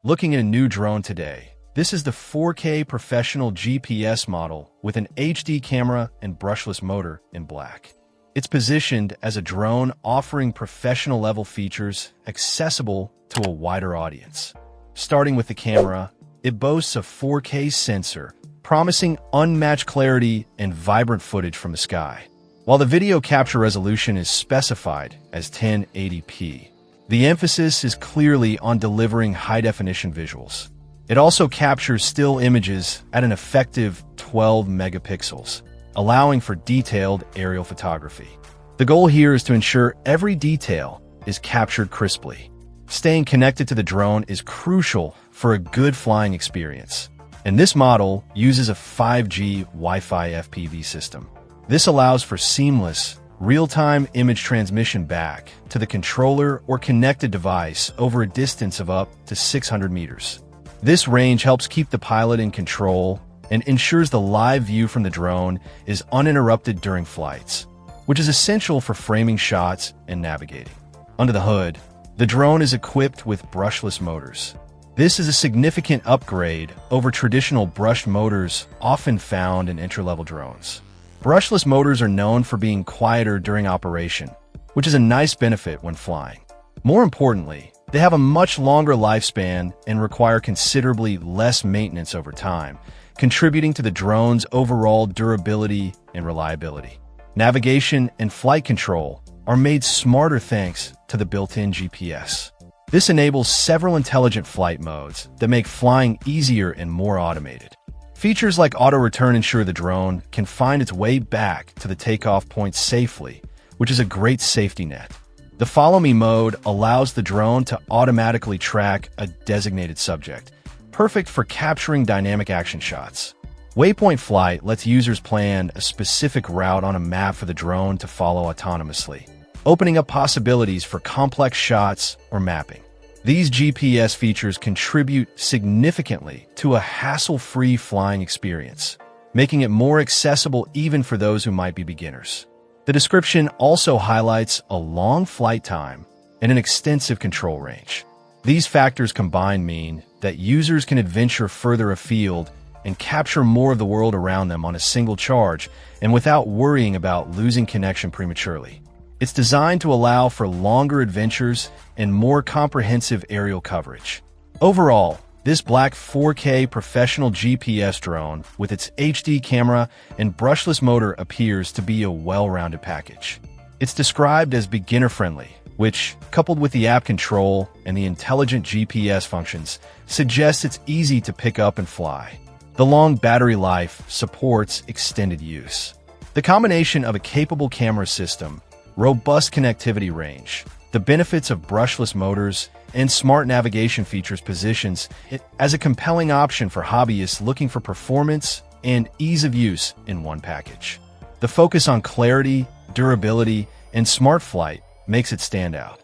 Looking at a new drone today. This is the 4K professional GPS model with an HD camera and brushless motor in black. It's positioned as a drone offering professional-level features accessible to a wider audience. Starting with the camera, it boasts a 4K sensor, promising unmatched clarity and vibrant footage from the sky. While the video capture resolution is specified as 1080p, the emphasis is clearly on delivering high-definition visuals. It also captures still images at an effective 12 megapixels, allowing for detailed aerial photography. The goal here is to ensure every detail is captured crisply. Staying connected to the drone is crucial for a good flying experience, and this model uses a 5G Wi-Fi FPV system. This allows for seamless, real-time image transmission back to the controller or connected device over a distance of up to 600 meters. This range helps keep the pilot in control and ensures the live view from the drone is uninterrupted during flights, which is essential for framing shots and navigating. Under the hood, the drone is equipped with brushless motors. This is a significant upgrade over traditional brushed motors often found in entry-level drones. Brushless motors are known for being quieter during operation, which is a nice benefit when flying. More importantly, they have a much longer lifespan and require considerably less maintenance over time, contributing to the drone's overall durability and reliability. Navigation and flight control are made smarter thanks to the built-in GPS. This enables several intelligent flight modes that make flying easier and more automated. Features like auto-return ensure the drone can find its way back to the takeoff point safely, which is a great safety net. The Follow Me mode allows the drone to automatically track a designated subject, perfect for capturing dynamic action shots. Waypoint Flight lets users plan a specific route on a map for the drone to follow autonomously, opening up possibilities for complex shots or mapping. These GPS features contribute significantly to a hassle-free flying experience, making it more accessible even for those who might be beginners. The description also highlights a long flight time and an extensive control range. These factors combined mean that users can adventure further afield and capture more of the world around them on a single charge and without worrying about losing connection prematurely. It's designed to allow for longer adventures and more comprehensive aerial coverage. Overall, this black 4K professional GPS drone with its HD camera and brushless motor appears to be a well-rounded package. It's described as beginner-friendly, which, coupled with the app control and the intelligent GPS functions, suggests it's easy to pick up and fly. The long battery life supports extended use. The combination of a capable camera system, robust connectivity range, the benefits of brushless motors, and smart navigation features positions it as a compelling option for hobbyists looking for performance and ease of use in one package. The focus on clarity, durability, and smart flight makes it stand out.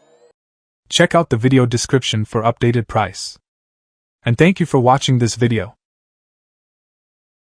Check out the video description for updated price. And thank you for watching this video.